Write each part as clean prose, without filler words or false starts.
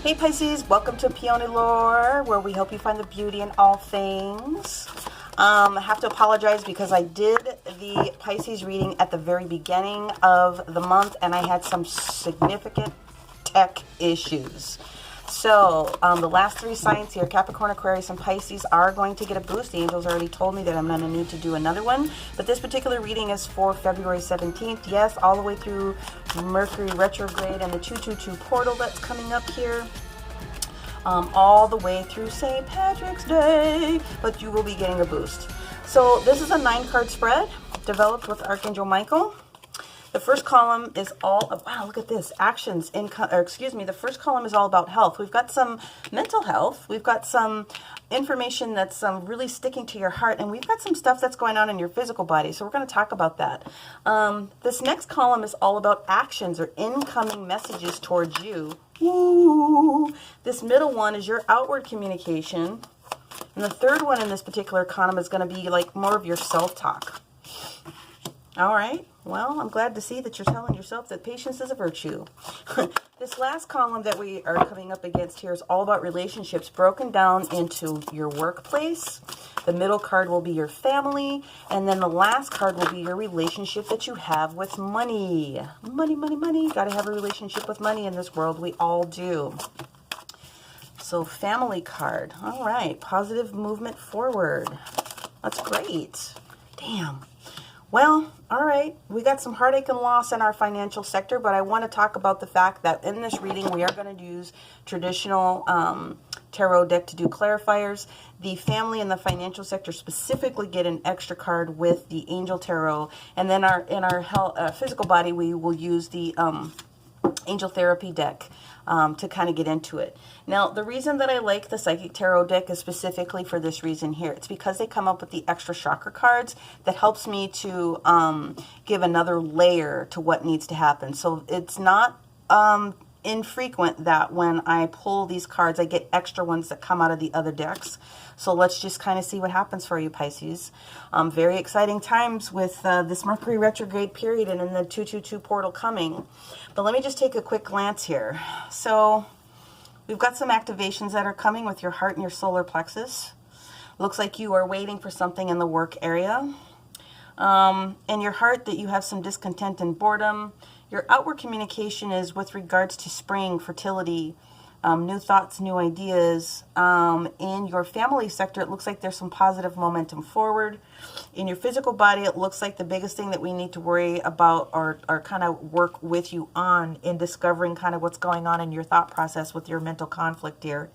Hey Pisces, welcome to Peony Lore, where we help you find the beauty in all things. I have to apologize because I did the Pisces reading at the very beginning of the month and I had some significant tech issues. So the last three signs here, Capricorn, Aquarius, and Pisces, are going to get a boost. The angels already told me that I'm going to need to do another one. But this particular reading is for February 17th. Yes, all the way through Mercury retrograde and the 222 portal that's coming up here. All the way through St. Patrick's Day. But you will be getting a boost. So this is a 9-card spread developed with Archangel Michael. The first column is all, wow, look at this, actions, the first column is all about health. We've got some mental health. We've got some information that's really sticking to your heart, and we've got some stuff that's going on in your physical body, so we're going to talk about that. This next column is all about actions or incoming messages towards you. Woo! This middle one is your outward communication, and the third one in this particular column is going to be like more of your self-talk. All right. Well, I'm glad to see that you're telling yourself that patience is a virtue. This last column that we are coming up against here is all about relationships broken down into your workplace. The middle card will be your family. And then the last card will be your relationship that you have with money. Money, money, money. Got to have a relationship with money in this world. We all do. So family card. All right. Positive movement forward. That's great. Damn. Well, all right, we got some heartache and loss in our financial sector, but I want to talk about the fact that in this reading, we are going to use traditional tarot deck to do clarifiers. The family and the financial sector specifically get an extra card with the angel tarot. And then in our health, physical body, we will use the angel therapy deck to kind of get into it. Now, the reason that I like the Psychic Tarot deck is specifically for this reason here. It's because they come up with the extra chakra cards that helps me to give another layer to what needs to happen. So it's not infrequent that when I pull these cards, I get extra ones that come out of the other decks. So let's just kind of see what happens for you, Pisces. Very exciting times with this Mercury retrograde period and then the 222 portal coming. But let me just take a quick glance here. So we've got some activations that are coming with your heart and your solar plexus. Looks like you are waiting for something in the work area. In your heart that you have some discontent and boredom. Your outward communication is with regards to spring, fertility, new thoughts, new ideas. In your family sector, it looks like there's some positive momentum forward. In your physical body, it looks like the biggest thing that we need to worry about or kind of work with you on in discovering kind of what's going on in your thought process with your mental conflict here.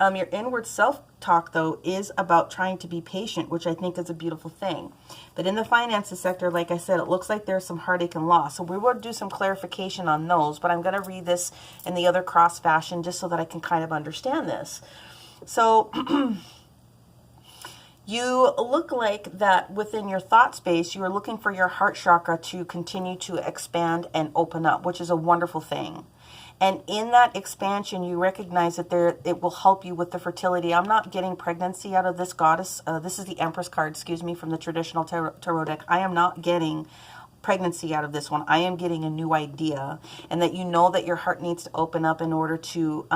Your inward self-talk, though, is about trying to be patient, which I think is a beautiful thing. But in the finances sector, like I said, it looks like there's some heartache and loss. So we will do some clarification on those, but I'm going to read this in the other cross fashion just so that I can kind of understand this. So you look like that within your thought space, you are looking for your heart chakra to continue to expand and open up, which is a wonderful thing. And in that expansion, you recognize that it will help you with the fertility. I'm not getting pregnancy out of this goddess. This is the Empress card, excuse me, from the traditional tarot deck. I am not getting pregnancy out of this one. I am getting a new idea. And that you know that your heart needs to open up in order to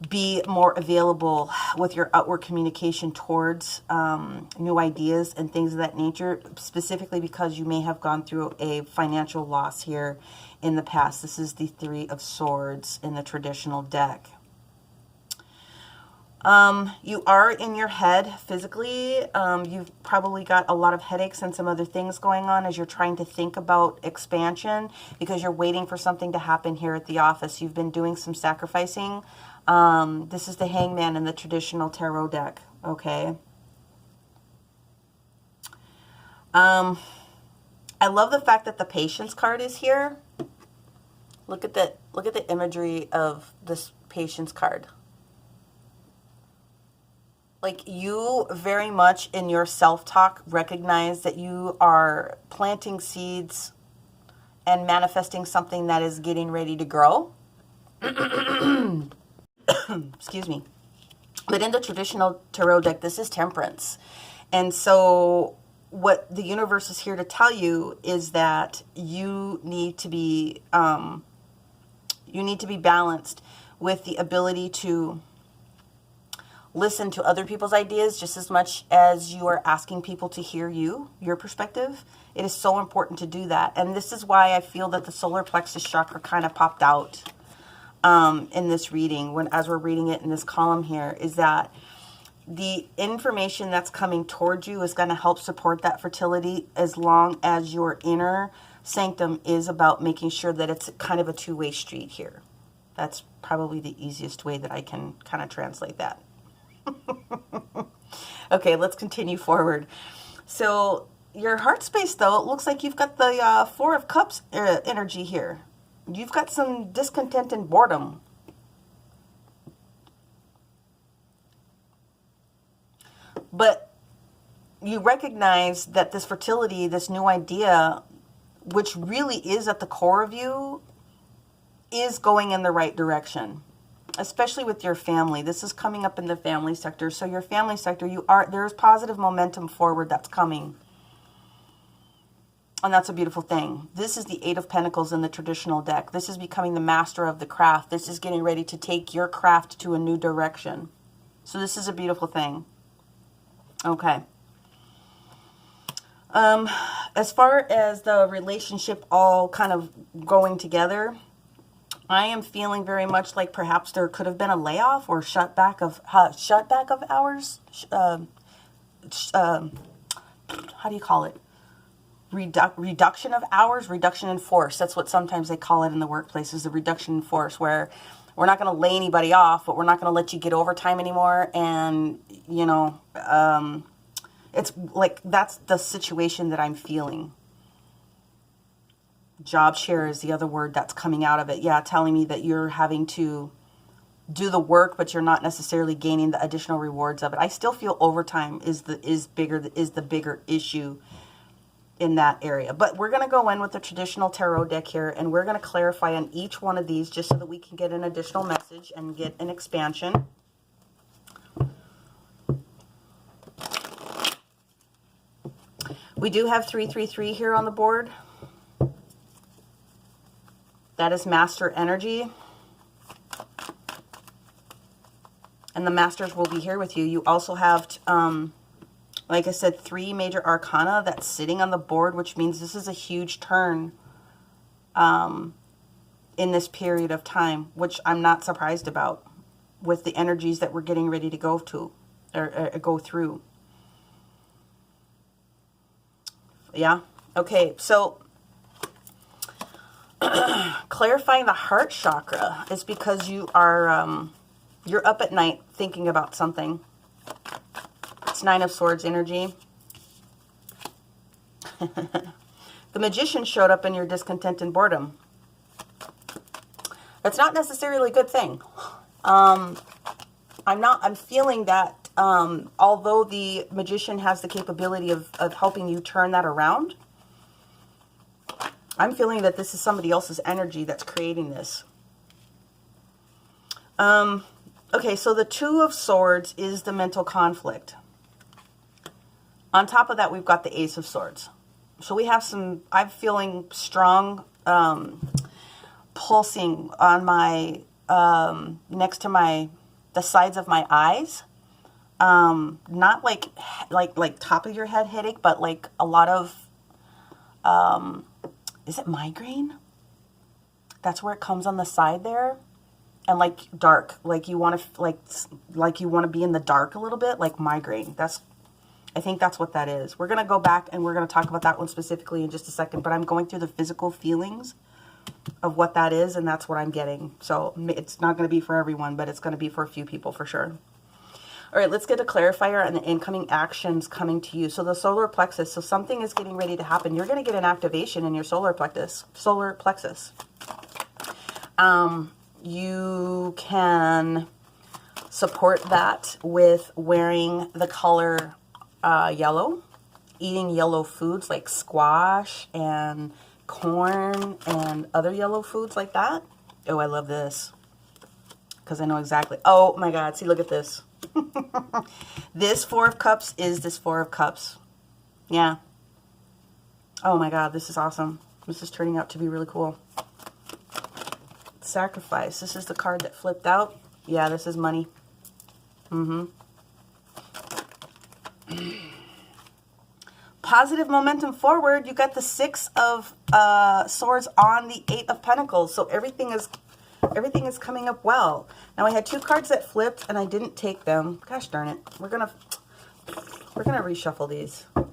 be more available with your outward communication towards new ideas and things of that nature, specifically because you may have gone through a financial loss here in the past. This is the Three of Swords in the traditional deck. You are in your head physically. You've probably got a lot of headaches and some other things going on as you're trying to think about expansion because you're waiting for something to happen here at the office. You've been doing some sacrificing. This is the Hangman in the traditional tarot deck. Okay. I love the fact that the Patience card is here. Look at that. Look at the imagery of this Patience card. Like, you very much in your self-talk recognize that you are planting seeds and manifesting something that is getting ready to grow. Excuse me. But in the traditional tarot deck, this is Temperance. And so what the universe is here to tell you is that you need to be balanced with the ability to listen to other people's ideas just as much as you are asking people to hear your perspective. It is so important to do that. And this is why I feel that the solar plexus chakra kind of popped out in this reading, as we're reading it in this column here, is that the information that's coming towards you is going to help support that fertility, as long as your inner sanctum is about making sure that it's kind of a two-way street here. That's probably the easiest way that I can kind of translate that. Okay, let's continue forward. So your heart space, though, it looks like you've got the Four of Cups energy here. You've got some discontent and boredom. But you recognize that this fertility, this new idea, which really is at the core of you, is going in the right direction. Especially with your family. This is coming up in the family sector. So your family sector, there's positive momentum forward that's coming. And that's a beautiful thing. This is the Eight of Pentacles in the traditional deck. This is becoming the master of the craft. This is getting ready to take your craft to a new direction. So this is a beautiful thing. Okay. As far as the relationship all kind of going together, I am feeling very much like perhaps there could have been a layoff or shutback of hours. How do you call it? Reduction of hours, reduction in force. That's what sometimes they call it in the workplace, is the reduction in force, where we're not going to lay anybody off, but we're not going to let you get overtime anymore. And, you know, it's like that's the situation that I'm feeling. Job share is the other word that's coming out of it. Yeah, telling me that you're having to do the work, but you're not necessarily gaining the additional rewards of it. I still feel overtime is the bigger issue in that area. But we're going to go in with the traditional tarot deck here, and we're going to clarify on each one of these just so that we can get an additional message and get an expansion. We do have 333 here on the board. That is master energy. And the masters will be here with you. You also have, like I said, 3 major arcana that's sitting on the board, which means this is a huge turn in this period of time, which I'm not surprised about with the energies that we're getting ready to go to, or go through. Yeah? Okay, so clarifying the heart chakra is because you are you're up at night thinking about something. It's 9 of Swords energy. The Magician showed up in your discontent and boredom. That's not necessarily a good thing. I'm feeling that although the Magician has the capability of helping you turn that around, I'm feeling that this is somebody else's energy that's creating this. Okay, so the 2 of Swords is the mental conflict. On top of that, we've got the Ace of Swords. So we have I'm feeling strong pulsing on my, next to the sides of my eyes. Not like top of your head headache, but like a lot of, is it migraine? That's where it comes on the side there. And like dark, like you want to, like you want to be in the dark a little bit, like migraine. I think that's what that is. We're going to go back and we're going to talk about that one specifically in just a second, but I'm going through the physical feelings of what that is, and that's what I'm getting. So it's not going to be for everyone, but it's going to be for a few people for sure. All right, let's get a clarifier on the incoming actions coming to you. So the solar plexus, so something is getting ready to happen. You're going to get an activation in your solar plexus. You can support that with wearing the color yellow, eating yellow foods like squash and corn and other yellow foods like that. Oh, I love this because I know exactly. Oh my God, see, look at this. This 4 of Cups is this 4 of Cups. Yeah. Oh my God, this is awesome. This is turning out to be really cool. Sacrifice. This is the card that flipped out. Yeah, this is money. Positive momentum forward. You got the Six of Swords on the Eight of Pentacles. So everything is coming up well. Now I had 2 cards that flipped and I didn't take them. Gosh darn it. We're gonna reshuffle these. We're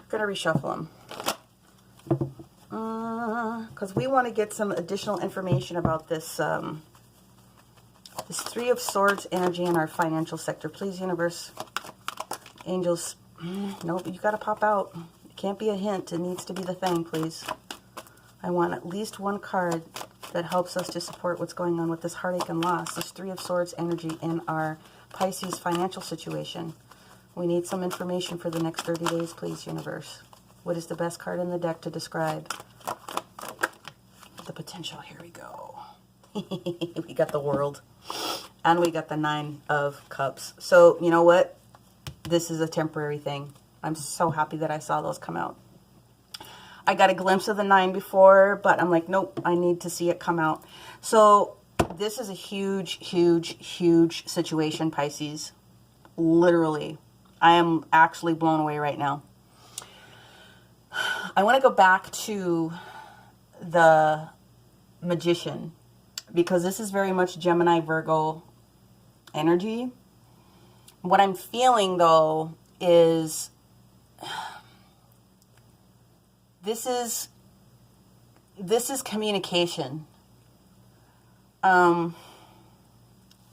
gonna reshuffle them. Because we want to get some additional information about this this Three of Swords energy in our financial sector. Please, universe, angels. Nope, you got to pop out. It can't be a hint. It needs to be the thing, please. I want at least one card that helps us to support what's going on with this heartache and loss. This Three of Swords energy in our Pisces financial situation. We need some information for the next 30 days, please, universe. What is the best card in the deck to describe the potential? Here we go. We got the World. And we got the Nine of Cups. So, you know what? This is a temporary thing. I'm so happy that I saw those come out. I got a glimpse of the 9 before, but I'm like, nope, I need to see it come out. So, this is a huge, huge, huge situation, Pisces. Literally. I am actually blown away right now. I want to go back to the Magician, because this is very much Gemini, Virgo energy. What I'm feeling, though, is this is communication.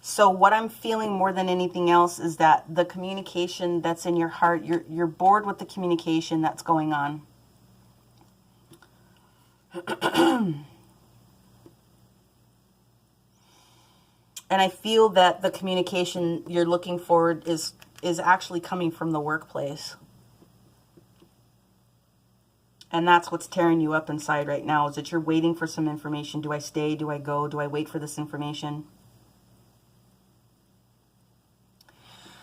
So what I'm feeling more than anything else is that the communication that's in your heart, you're bored with the communication that's going on. And I feel that the communication you're looking for is actually coming from the workplace. And that's what's tearing you up inside right now, is that you're waiting for some information. Do I stay? Do I go? Do I wait for this information?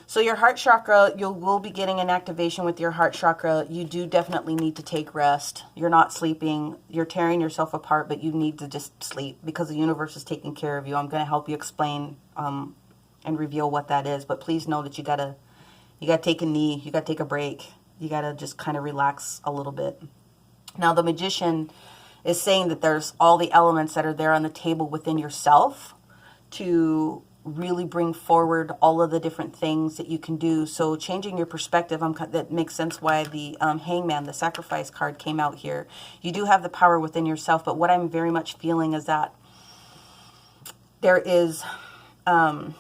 So your heart chakra, you will be getting an activation with your heart chakra. You do definitely need to take rest. You're not sleeping. You're tearing yourself apart, but you need to just sleep because the universe is taking care of you. I'm going to help you explain and reveal what that is. But please know that you gotta take a knee. You gotta take a break. You gotta just kind of relax a little bit. Now the Magician is saying that there's all the elements that are there on the table within yourself to really bring forward all of the different things that you can do. So changing your perspective, that makes sense why the Hangman, the Sacrifice card, came out here. You do have the power within yourself, but what I'm very much feeling is that there is I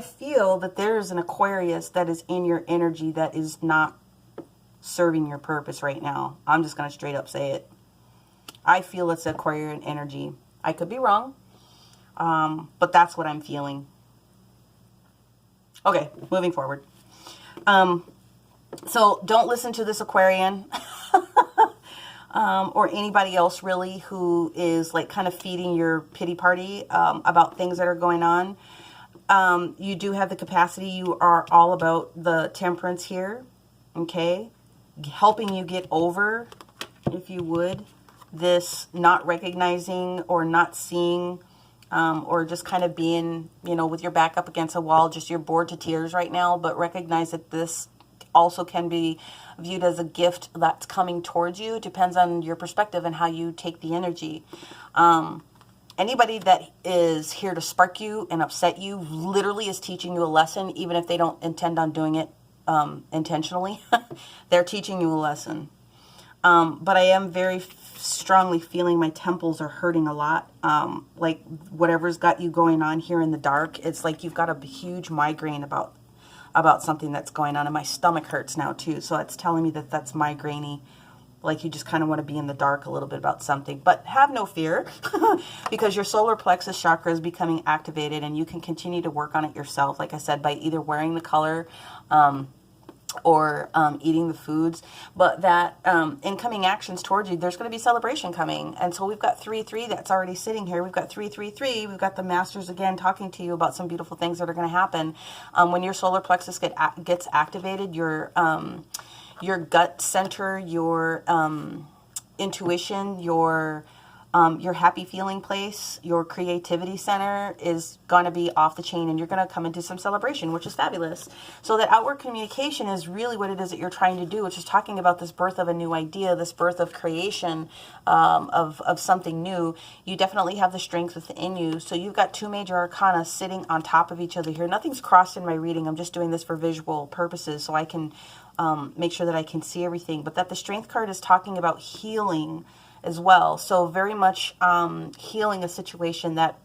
feel that there is an Aquarius that is in your energy that is not serving your purpose right now. I'm just going to straight up say it. I feel it's Aquarian energy. I could be wrong, but that's what I'm feeling. Okay, moving forward. So don't listen to this Aquarian or anybody else really who is like kind of feeding your pity party about things that are going on. You do have the capacity. You are all about the temperance here, okay? Helping you get over, if you would, this not recognizing or not seeing or just kind of being, with your back up against a wall, just you're bored to tears right now, but recognize that this also can be viewed as a gift that's coming towards you. It depends on your perspective and how you take the energy. Anybody that is here to spark you and upset you literally is teaching you a lesson, even if they don't intend on doing it intentionally. They're teaching you a lesson. But I am very strongly feeling my temples are hurting a lot. Like whatever's got you going on here in the dark, it's like you've got a huge migraine about something that's going on. And my stomach hurts now too. So it's telling me that that's migraine-y. Like you just kind of want to be in the dark a little bit about something. But have no fear because your solar plexus chakra is becoming activated and you can continue to work on it yourself. Like I said, by either wearing the color or eating the foods, but that incoming actions towards you, there's going to be celebration coming. And so we've got 3-3 that's already sitting here. We've got 3-3-3. We've got the masters again talking to you about some beautiful things that are going to happen. When your solar plexus gets activated, your gut center, your intuition, your happy feeling place, your creativity center is going to be off the chain, and you're going to come into some celebration, which is fabulous. So that outward communication is really what it is that you're trying to do, which is talking about this birth of a new idea, this birth of creation, of something new. You definitely have the strength within you. So you've got two major arcana sitting on top of each other here. Nothing's crossed in my reading. I'm just doing this for visual purposes so I can make sure that I can see everything. But that the strength card is talking about healing as well. So very much healing a situation that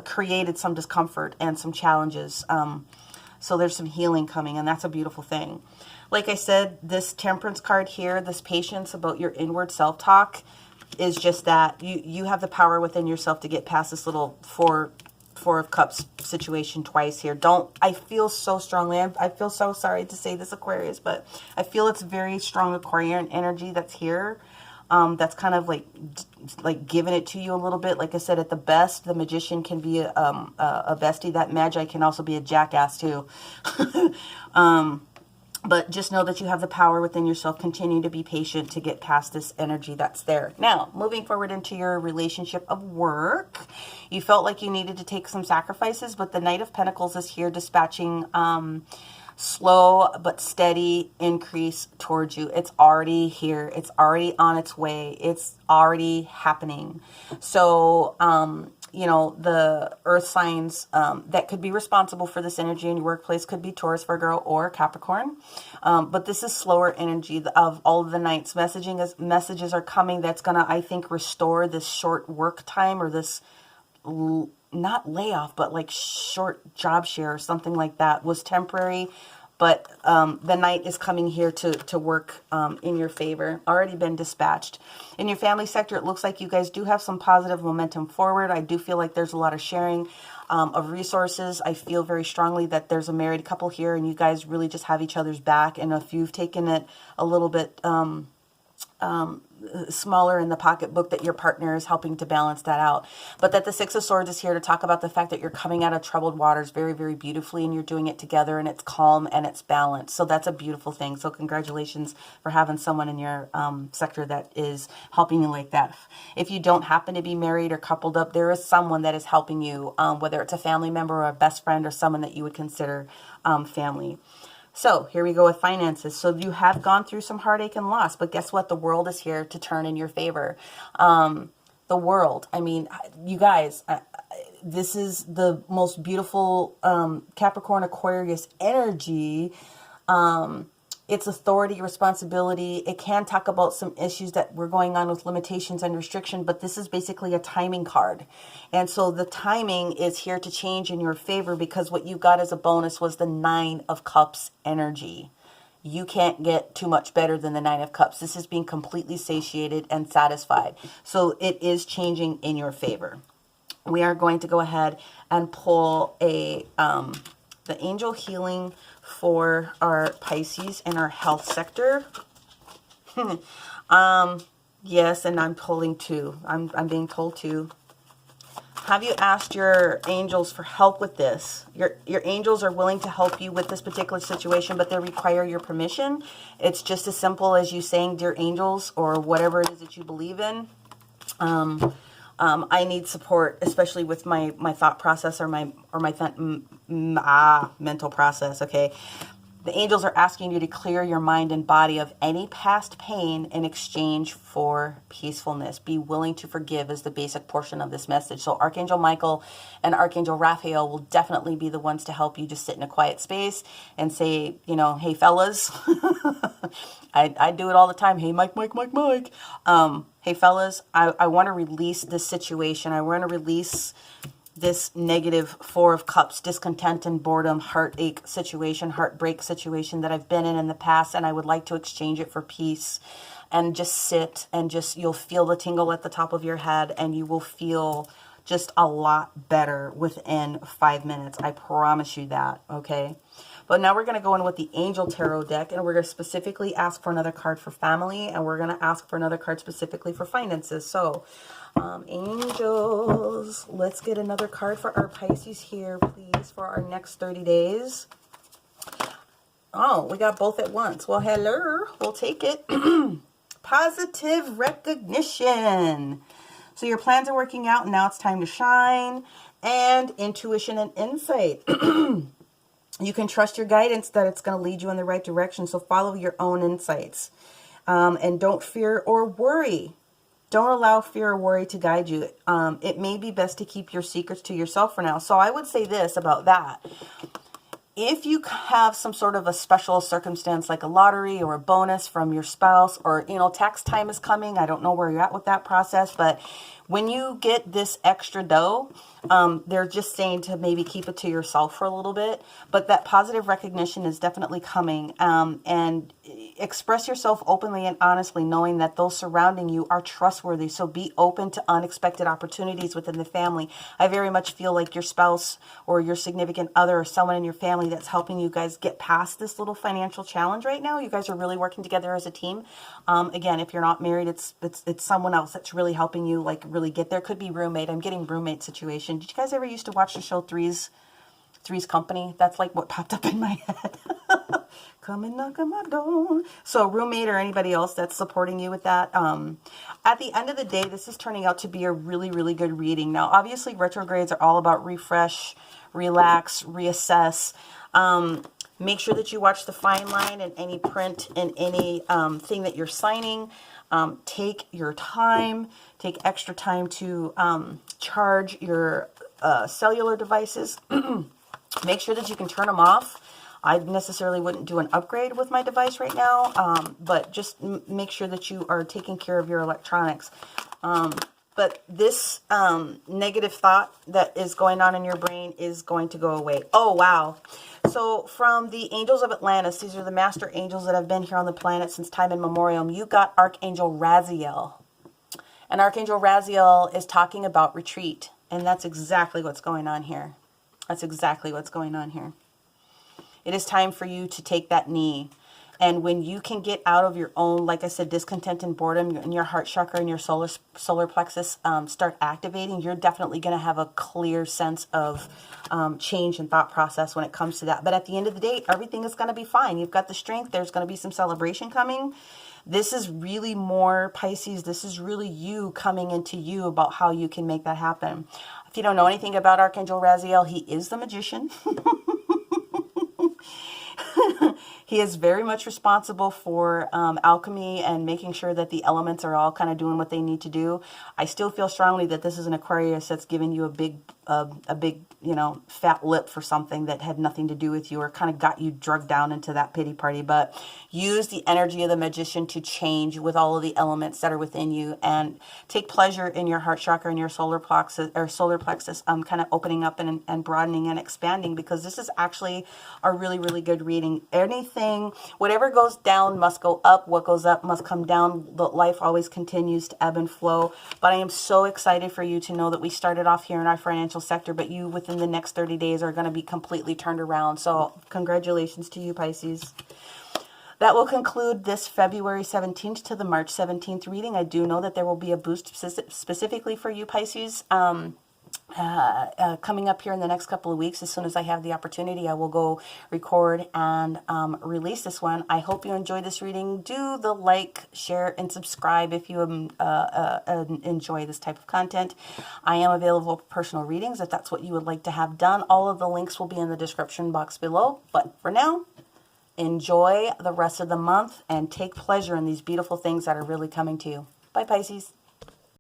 created some discomfort and some challenges. So there's some healing coming, and that's a beautiful thing. Like I said, this temperance card here, this patience about your inward self-talk is just that you have the power within yourself to get past this little four of cups situation twice here. I feel so strongly, I feel so sorry to say this, Aquarius, but I feel it's very strong Aquarian energy that's here. That's kind of like giving it to you a little bit. Like I said, at the best, the magician can be a bestie. That magi can also be a jackass too. But just know that you have the power within yourself. Continue to be patient to get past this energy that's there. Now, moving forward into your relationship of work, you felt like you needed to take some sacrifices, but the Knight of Pentacles is here dispatching slow but steady increase towards you. It's already here. It's already on its way. It's already happening. So, you know, the earth signs that could be responsible for this energy in your workplace could be Taurus, Virgo, or Capricorn. But this is slower energy of all of the nights. Messages are coming that's going to, I think, restore this short work time, or this not layoff, but like short job share or something like that was temporary. But the Knight is coming here to work in your favor. Already been dispatched. In your family sector, it looks like you guys do have some positive momentum forward. I do feel like there's a lot of sharing of resources. I feel very strongly that there's a married couple here, and you guys really just have each other's back. And if you've taken it a little bit smaller in the pocketbook, that your partner is helping to balance that out. But that the Six of Swords is here to talk about the fact that you're coming out of troubled waters very, very beautifully, and you're doing it together, and it's calm and it's balanced. So that's a beautiful thing. So congratulations for having someone in your sector that is helping you like that. If you don't happen to be married or coupled up, there is someone that is helping you, whether it's a family member or a best friend or someone that you would consider family. So here we go with finances. So you have gone through some heartache and loss, but guess what? The world is here to turn in your favor. The world, I mean, you guys, this is the most beautiful Capricorn Aquarius energy. It's authority, responsibility. It can talk about some issues that were going on with limitations and restriction, but this is basically a timing card. And so the timing is here to change in your favor, because what you got as a bonus was the Nine of Cups energy. You can't get too much better than the Nine of Cups. This is being completely satiated and satisfied. So it is changing in your favor. We are going to go ahead and pull the angel healing for our Pisces in our health sector. Yes, and I'm pulling two. I'm being told to. Have you asked your angels for help with this? Your angels are willing to help you with this particular situation, but they require your permission. It's just as simple as you saying, "Dear angels," or whatever it is that you believe in. I need support, especially with my thought process or my mental process. Okay. The angels are asking you to clear your mind and body of any past pain in exchange for peacefulness. Be willing to forgive is the basic portion of this message. So Archangel Michael and Archangel Raphael will definitely be the ones to help you just sit in a quiet space and say, you know, "Hey, fellas." I do it all the time. "Hey, Mike. Hey, fellas, I want to release this situation. I want to release this negative Four of Cups, discontent and boredom, heartache situation, heartbreak situation that I've been in the past, and I would like to exchange it for peace." And just sit and you'll feel the tingle at the top of your head, and you will feel just a lot better within 5 minutes. I promise you that, okay? But now we're going to go in with the Angel Tarot deck, and we're going to specifically ask for another card for family, and we're going to ask for another card specifically for finances. So, angels, let's get another card for our Pisces here, please, for our next 30 days. Oh, we got both at once. Well, hello. We'll take it. Positive recognition. So your plans are working out, and now it's time to shine. And intuition and insight. You can trust your guidance that it's going to lead you in the right direction. So follow your own insights. And don't fear or worry. Don't allow fear or worry to guide you. It may be best to keep your secrets to yourself for now. So I would say this about that. If you have some sort of a special circumstance like a lottery or a bonus from your spouse, or, you know, tax time is coming. I don't know where you're at with that process, but when you get this extra dough, they're just saying to maybe keep it to yourself for a little bit. But that positive recognition is definitely coming. And express yourself openly and honestly, knowing that those surrounding you are trustworthy. So be open to unexpected opportunities within the family. I very much feel like your spouse or your significant other or someone in your family that's helping you guys get past this little financial challenge right now. You guys are really working together as a team. Again, if you're not married, it's someone else that's really helping you, like, really get there. Could be roommate. I'm getting roommate situation. Did you guys ever used to watch the show Three's Company? That's like what popped up in my head. Come and knock on my door. So roommate or anybody else that's supporting you with that. At the end of the day, this is turning out to be a really, really good reading. Now, obviously, retrogrades are all about refresh, relax, reassess. Make sure that you watch the fine line and any print and any thing that you're signing. Take your time. Take extra time to charge your cellular devices. Make sure that you can turn them off. I necessarily wouldn't do an upgrade with my device right now, but just make sure that you are taking care of your electronics. But this negative thought that is going on in your brain is going to go away. Oh, wow. So from the angels of Atlantis, these are the master angels that have been here on the planet since time immemorial. You got Archangel Raziel. And Archangel Raziel is talking about retreat. And that's exactly what's going on here. That's exactly what's going on here. It is time for you to take that knee. And when you can get out of your own, like I said, discontent and boredom, and your heart chakra and your solar plexus start activating, you're definitely going to have a clear sense of change and thought process when it comes to that. But at the end of the day, everything is going to be fine. You've got the strength. There's going to be some celebration coming. This is really more, Pisces, this is really you coming into you about how you can make that happen. If you don't know anything about Archangel Raziel, he is the magician. He is very much responsible for alchemy and making sure that the elements are all kind of doing what they need to do. I still feel strongly that this is an Aquarius that's giving you a big, you know, fat lip for something that had nothing to do with you, or kind of got you drugged down into that pity party. But use the energy of the magician to change with all of the elements that are within you, and take pleasure in your heart chakra and your solar plexus, kind of opening up and broadening and expanding, because this is actually a really, really good reading. Anything, whatever goes down must go up. What goes up must come down. Life always continues to ebb and flow. But I am so excited for you to know that we started off here in our financial sector, but you within the next 30 days are going to be completely turned around. So congratulations to you, Pisces. That will conclude this February 17th to the March 17th reading. I do know that there will be a boost specifically for you, Pisces. Coming up here in the next couple of weeks. As soon as I have the opportunity, I will go record and release this one. I hope you enjoyed this reading. Do the like, share, and subscribe if you enjoy this type of content. I am available for personal readings if that's what you would like to have done. All of the links will be in the description box below. But for now, enjoy the rest of the month and take pleasure in these beautiful things that are really coming to you. Bye, Pisces.